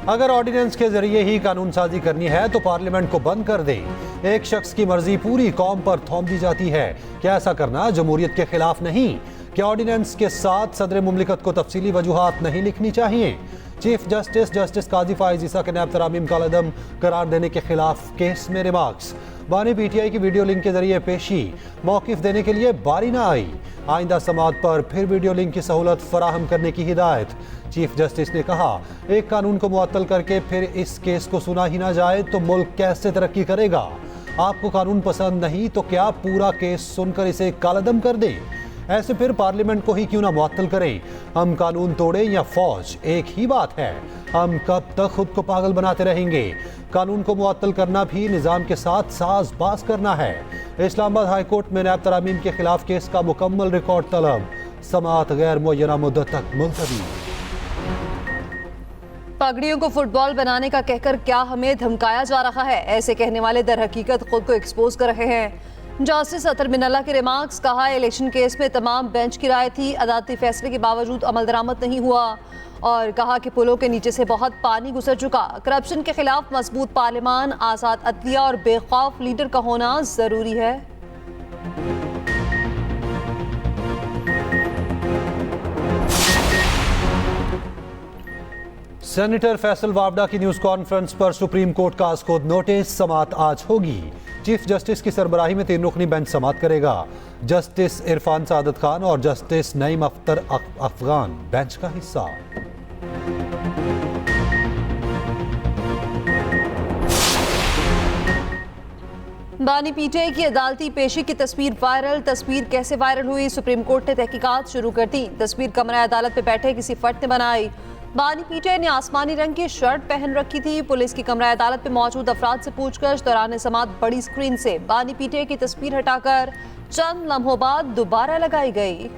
अगर ऑर्डिनेंस के जरिए ही कानून साजी करनी है तो पार्लियामेंट को बंद कर दे। एक शख्स की मर्जी पूरी कौम पर थोप दी जाती है। क्या ऐसा करना जमहूरियत के खिलाफ नहीं? क्या ऑर्डिनेंस के साथ सदर मुमलिकत को तफसीली वजूहात नहीं लिखनी चाहिए? चीफ जस्टिस काजी फाइज ईसा के नैब तरामीम कालअदम करार देने के खिलाफ केस में रिमार्क्स। बानी पीटीआई की वीडियो लिंक के जरिए पेशी, मौकिफ देने के लिए बारी ना आई। आइंदा समात पर फिर वीडियो लिंक की सहूलत फराहम करने की हिदायत। चीफ जस्टिस ने कहा, एक कानून को मुअत्तल करके फिर इस केस को सुना ही ना जाए तो मुल्क कैसे तरक्की करेगा? आपको कानून पसंद नहीं तो क्या पूरा केस सुनकर इसे कालअदम कर दें? ऐसे फिर पार्लियामेंट को ही क्यों ना मुअत्तल करें? हम कानून तोड़ें या फौज, एक ही बात है। हम कब तक खुद को पागल बनाते रहेंगे? कानून को मुअत्तल करना भी निज़ाम के साथ साज़बाज़ करना है। इस्लामाबाद हाई कोर्ट में नैब तरामीम के खिलाफ केस का मुकम्मल रिकॉर्ड तलब। समाअत गैर मुअय्यना मुद्दत तक मुलतवी। पगड़ियों को फुटबॉल बनाने का कहकर क्या हमें धमकाया जा रहा है? ऐसे कहने वाले दर हकीकत खुद को एक्सपोज कर रहे हैं। जस्टिस अतर मिनल्ला के रिमार्क्स। कहा, इलेक्शन केस में तमाम बेंच की राय थी, अदालती फैसले के बावजूद अमल दरामद नहीं हुआ। और कहा कि पुलों के नीचे से बहुत पानी गुजर चुका। करप्शन के खिलाफ मजबूत पार्लियामान, आज़ाद अदलिया और बेखौफ लीडर का होना जरूरी है। सेनेटर फैसल वावडा की न्यूज कॉन्फ्रेंस पर सुप्रीम कोर्ट का आज खुद नोटिस। समाअत आज होगी। चीफ जस्टिस की सरबराही में 3 रुकनी बेंच समाअत करेगा। जस्टिस इरफान सादत खान और जस्टिस नईम अख्तर अफगान बेंच का हिस्सा। बानी पीटीआई की अदालती पेशी की तस्वीर वायरल। तस्वीर कैसे वायरल हुई? सुप्रीम कोर्ट ने तहकीकात शुरू कर दी। तस्वीर कमरा अदालत में बैठे किसी फर्द ने बनाई। बानी पीटीआई ने आसमानी रंग की शर्ट पहन रखी थी। पुलिस की कमरा अदालत में मौजूद अफराद से पूछताछ दौरान समाअत बड़ी स्क्रीन से बानी पीटीआई की तस्वीर हटाकर चंद लम्हों बाद दोबारा लगाई गई।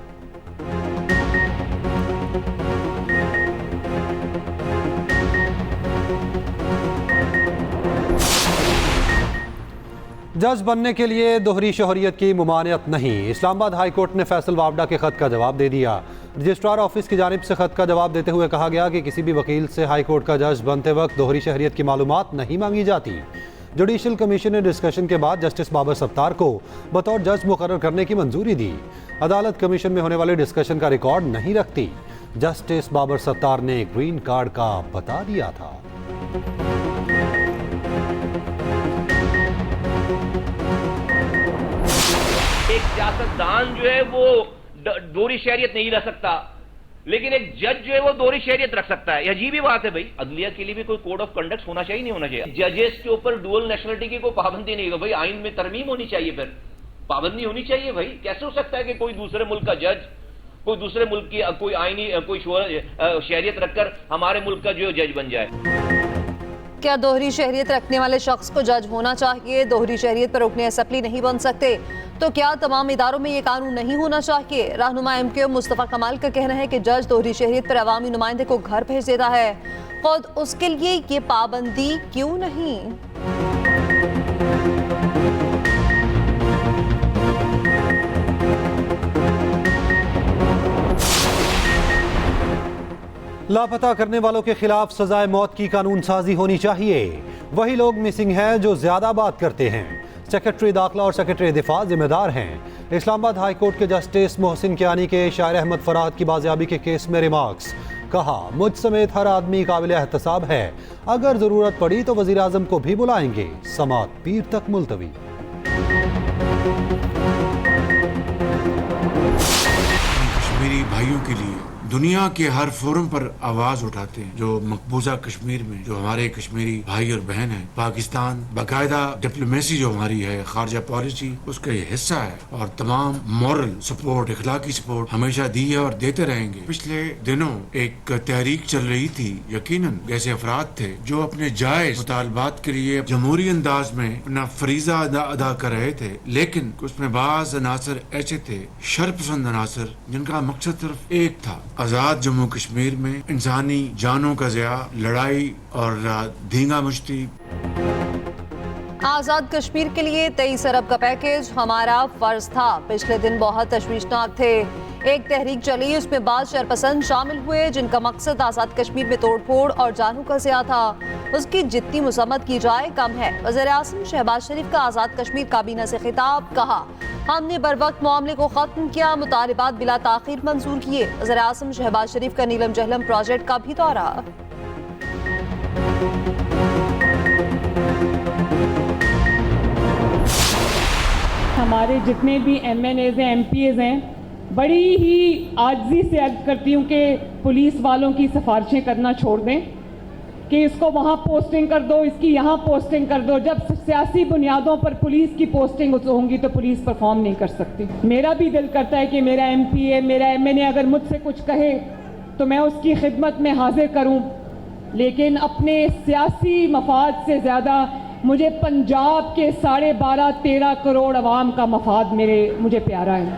जज बनने के लिए दोहरी शोहरियत की मुमानियत नहीं। इस्लामाबाद हाई कोर्ट ने फैसल वावडा के खत का जवाब दे दिया। रजिस्ट्रार ऑफिस की जानिब से खत का जवाब देते हुए कहा गया कि किसी भी वकील से हाई कोर्ट का जज बनते वक्त दोहरी शहरियत की मालूमात नहीं मांगी जाती। जुडिशल कमीशन ने डिस्कशन के बाद जस्टिस बाबर सत्तार को बतौर जज मुकर्रर करने की मंजूरी दी। अदालत कमीशन में होने वाले डिस्कशन का रिकॉर्ड नहीं रखती। जस्टिस बाबर सत्तार ने ग्रीन कार्ड का बता दिया था। एक सियासतदान जो है वो दोहरी शहरियत नहीं रख सकता, लेकिन एक जज जो है वो दोहरी शहरियत रख सकता है। यह अजीब ही बात है भाई। अदलिया के लिए भी कोई कोड ऑफ कंडक्ट होना चाहिए, नहीं होना चाहिए? जजेस के ऊपर डुअल नेशनलिटी की कोई पाबंदी नहीं है भाई। आइन में तरमीम होनी चाहिए, फिर पाबंदी होनी चाहिए भाई। कैसे हो सकता है कि कोई दूसरे मुल्क का जज कोई दूसरे मुल्क की कोई आईनी कोई शहरियत रखकर हमारे मुल्क का जो जज बन जाए? क्या दोहरी शहरियत रखने वाले शख्स को जज होना चाहिए? दोहरी शहरियत पर रुकने असम्बली नहीं बन सकते? तो क्या तमाम इदारों में ये कानून नहीं होना चाहिए? रहनुमा एमक्यूएम मुस्तफा कमाल का कहना है कि जज दोहरी शहरियत पर अवामी नुमाइंदे को घर भेज देता है, खुद उसके लिए ये पाबंदी क्यों नहीं? लापता करने वालों के खिलाफ सजाए मौत की कानून साजी होनी चाहिए। वही लोग मिसिंग हैं जो ज्यादा बात करते हैं। सेक्रेटरी दाखिला और सेक्रेटरी दिफा जिम्मेदार हैं। इस्लामाबाद हाई कोर्ट के जस्टिस मोहसिन कियानी के शायर अहमद फराद की बाजियाबी के केस में रिमार्क्स। कहा, मुझ समेत हर आदमी काबिल एहतसाब है। अगर जरूरत पड़ी तो वजीर आजम को भी बुलाएंगे। समाअत पीर तक मुलतवी। कश्मीरी भाइयों के लिए दुनिया के हर फोरम पर आवाज उठाते हैं। जो मकबूजा कश्मीर में जो हमारे कश्मीरी भाई और बहन हैं, पाकिस्तान बाकायदा डिप्लोमेसी जो हमारी है, खारजा पॉलिसी, उसका ये हिस्सा है और तमाम मॉरल सपोर्ट, इखलाकी सपोर्ट हमेशा दी है और देते रहेंगे। पिछले दिनों एक तहरीक चल रही थी, यकीनन ऐसे अफराद थे जो अपने जायज मुतालबात के लिए जमहूरी अंदाज में अपना फरीजा अदा कर रहे थे, लेकिन उसमें बाज अनासर ऐसे थे, शरपसंद अनासर, जिनका मकसद सिर्फ एक था, आजाद जम्मू कश्मीर में इंसानी जानों का ज़िया, लड़ाई और धींगा मुश्ती। आजाद कश्मीर के लिए 23 अरब का पैकेज हमारा फर्ज था। पिछले दिन बहुत तशवीशनाक थे। एक तहरीक चली, उसमें बाद शरपसंद शामिल हुए जिनका मकसद आजाद कश्मीर में तोड़फोड़ और जानों का ज़िया था। उसकी जितनी मुसम्मत की जाए कम है। वज़ीर-ए-आज़म शहबाज शरीफ का आजाद कश्मीर काबीना से खिताब, कहा हमने बर वक्त मामले को खत्म किया, मुतालिबात बिला ताखीर मंजूर किए। वज़ीर-ए-आज़म शहबाज शरीफ का नीलम जहलम प्रोजेक्ट का भी दौरा। हमारे जितने भी MNAs हैं, MPAs हैं, बड़ी ही आजिज़ी से अर्ज करती हूँ कि पुलिस वालों की सिफारिशें करना छोड़ दें कि इसको वहाँ पोस्टिंग कर दो, इसकी यहाँ पोस्टिंग कर दो। जब सियासी बुनियादों पर पुलिस की पोस्टिंग होंगी तो पुलिस परफॉर्म नहीं कर सकती। मेरा भी दिल करता है कि मेरा MPA, मेरा MNA अगर मुझसे कुछ कहे तो मैं उसकी खिदमत में हाजिर करूँ, लेकिन अपने सियासी मफाद से ज़्यादा मुझे पंजाब के 12.5-13 करोड़ अवाम का मफाद मुझे प्यारा है।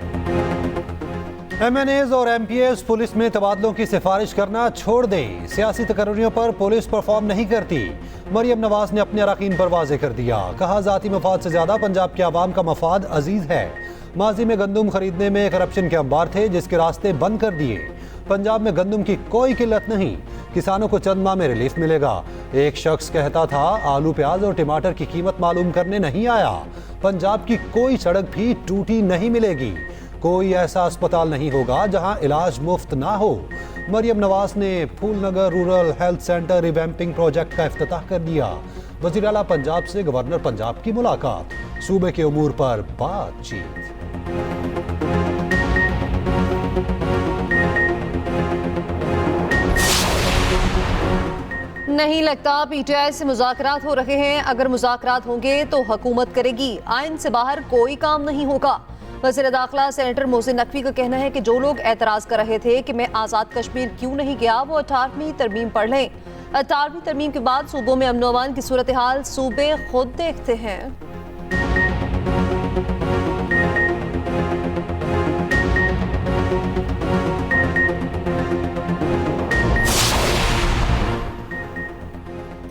MNAs और MPAs पुलिस में तबादलों की सिफारिश करना छोड़ दें। सियासी तकर्रियों पर पुलिस परफॉर्म नहीं करती। मरियम नवाज ने अपने अरकान पर वाजे कर दिया, कहा जाती मफाद से ज्यादा पंजाब के आवाम का मफाद अजीज है। माजी में गंदुम खरीदने में करप्शन के अंबार थे जिसके रास्ते बंद कर दिए। पंजाब में गंदुम की कोई किल्लत नहीं, किसानों को चंद माह में रिलीफ मिलेगा। एक शख्स कहता था आलू प्याज और टमाटर की कीमत मालूम करने नहीं आया। पंजाब की कोई सड़क भी टूटी नहीं मिलेगी। कोई ऐसा अस्पताल नहीं होगा जहां इलाज मुफ्त ना हो। मरियम नवाज ने Phoolnagar rural health centre revamping project का इफ्तिताह कर दिया। वज़ीर आला पंजाब से गवर्नर पंजाब की मुलाकात, सूबे के उमूर पर बातचीत। नहीं लगता PTI से मुज़ाकरात हो रहे हैं। अगर मुज़ाकरात होंगे तो हुकूमत करेगी, आइन से बाहर कोई काम नहीं होगा। वज़ीर दाखिला सेनेटर मोहसिन नकवी का कहना है कि जो लोग एतराज़ कर रहे थे कि मैं आज़ाद कश्मीर क्यों नहीं गया, वो 18वीं तरमीम पढ़ लें। 18वीं तरमीम के बाद सूबों में अमन अमान की सूरत हाल सूबे खुद देखते हैं।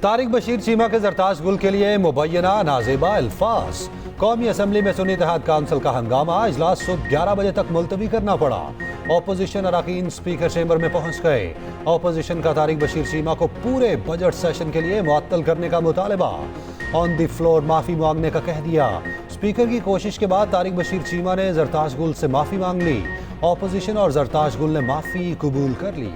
तारिक बशीर चीमा के जरताज गुल के लिए मुबैना नाजेबा अल्फाज। कौमी असम्बली में सुन्नी इत्तेहाद काउंसिल का हंगामा, इजलास सुबह 11 बजे तक मुलतवी करना पड़ा। ऑपोजिशन अरकान स्पीकर चेंबर में पहुंच गए। ऑपोजिशन का तारिक बशीर चीमा को पूरे बजट सेशन के लिए मुअत्तल करने का मुतालबा। ऑन द फ्लोर माफी मांगने का कह दिया। स्पीकर की कोशिश के बाद तारिक बशीर चीमा ने जरताज गुल से माफी मांग ली। ऑपोजिशन और जरताज गुल ने माफी कबूल कर ली।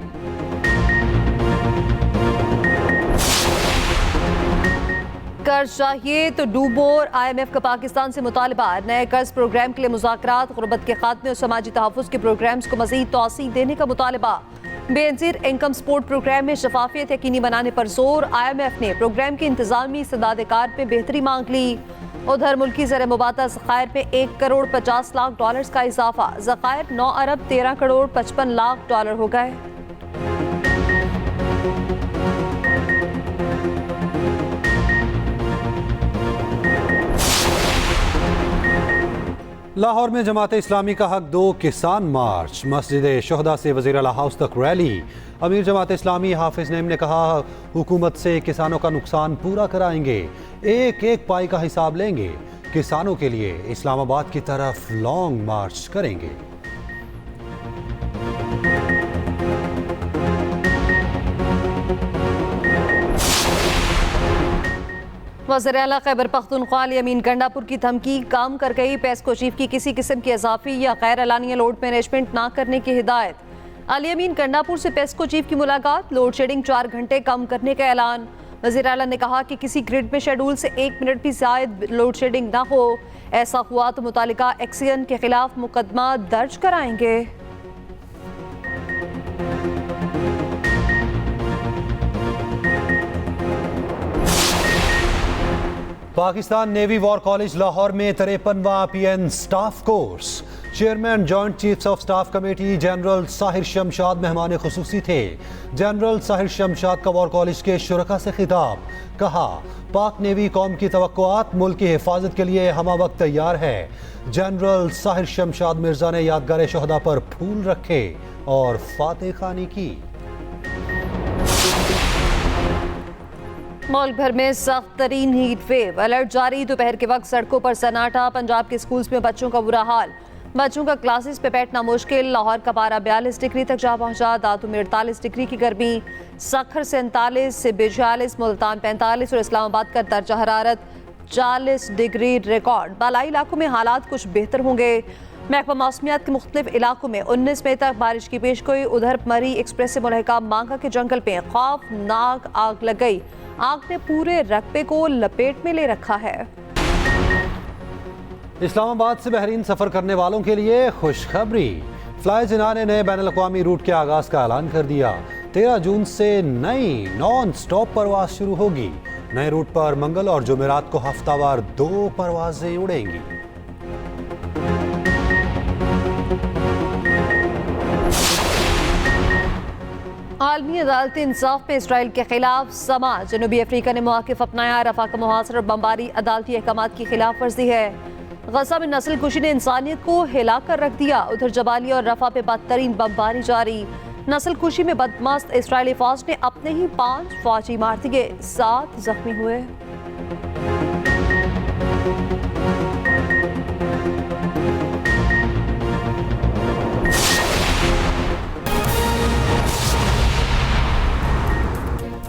कर्ज चाहिए तो डूबो। IMF का पाकिस्तान से मुतालबा, नए कर्ज प्रोग्राम के लिए मुज़ाकरात, गुर्बत के खात्मे और समाजी तहफ़्फ़ुज़ के प्रोग्राम्स को मज़ीद तौसीह देने का मुतालबा। बेनज़ीर इनकम सपोर्ट प्रोग्राम में शफाफियत यकीनी बनाने पर जोर। IMF ने प्रोग्राम की इंतजामी सदादकार में बेहतरी मांग ली। उधर मुल्की ज़र मुबाता ज़खायर में $1 करोड़ 50 लाख का इजाफा। ज़खायर 9 अरब 13 करोड़ 55 लाख हो गए। लाहौर में जमात इस्लामी का हक दो किसान मार्च। मस्जिद शोहदा से वज़ीर आला हाउस तक रैली। अमीर जमात इस्लामी हाफिज नईम ने कहा हुकूमत से किसानों का नुकसान पूरा कराएंगे, एक एक पाई का हिसाब लेंगे। किसानों के लिए इस्लामाबाद की तरफ लॉन्ग मार्च करेंगे। वज़ीर आला खैबर पख्तूनख्वा अमीन गंडापुर की धमकी काम कर गई। पेस्को चीफ की किसी किस्म की इजाफी या गैर एलानिया लोड मैनेजमेंट ना करने की हिदायत। अमीन गंडापुर से पेस्को चीफ की मुलाकात, लोड शेडिंग 4 घंटे कम करने का ऐलान। वज़ीर आला ने कहा कि किसी ग्रिड में शेड्यूल से 1 मिनट भी ज़ायद लोड शेडिंग ना हो। ऐसा हुआ तो मुतालिका एक्सियन के खिलाफ मुकदमा दर्ज कराएंगे। Pakistan navy war college Lahore में 53वां PN staff course. Chairman joint chiefs of staff committee general Sahir Shamshad मेहमान खुसूसी थे। जनरल साहिर शमशाद का वॉर कॉलेज के शुरका से खिताब, कहा पाक नेवी कौम की तवक्कुआत मुल्क की हिफाजत के लिए हमा वक्त तैयार है। जनरल साहिर शमशाद मिर्जा ने यादगार शोहदा पर फूल रखे और फातह खानी की। मुल्क भर में सख्त तरीन हीट वेव, अलर्ट जारी। दोपहर के वक्त सड़कों पर सन्नाटा। पंजाब के स्कूल्स में बच्चों का बुरा हाल, बच्चों का क्लासेस पे बैठना मुश्किल। लाहौर का पारा 42 डिग्री तक जा पहुंचा। दातू में 48 डिग्री की गर्मी, सखर 47 से 42, मुल्तान 45 और इस्लामाबाद का दर्जा हरारत 40 डिग्री रिकॉर्ड। बालाई इलाकों में हालात कुछ बेहतर होंगे। महकमा मौसमियात के मुख्तलिफ इलाकों में 19 मई तक बारिश की पेशगोई। उधर मरी एक्सप्रेस से मुल्हिका मांगा के जंगल पे खौफनाक आग लग गई। आग ने पूरे रकबे को लपेट में ले रखा है। इस्लामाबाद से बहरीन सफर करने वालों के लिए खुशखबरी। फ्लाई जिनाने ने बैनुल अक़वामी रूट के आगाज का ऐलान कर दिया। 13 जून से नई नॉन स्टॉप परवाज शुरू होगी। नए रूट पर मंगल और जुमेरात को हफ्तावार 2 परवाजें उड़ेंगी। आलमी अदालती इंसाफ में इसराइल के खिलाफ समाज। जनूबी अफ्रीका ने मौक़िफ़ अपनाया। रफ़ा का मुहासरा और बमबारी अदालती अहकामात की खिलाफ वर्जी है। गज़ा में नस्ल कुशी ने इंसानियत को हिला कर रख दिया। उधर जबालिया और रफ़ा पे बदतरीन बमबारी जारी। नस्ल कुशी में बदमस्त इसराइली फौज ने अपने ही 5 फौजी मार दिए, 7 जख्मी हुए।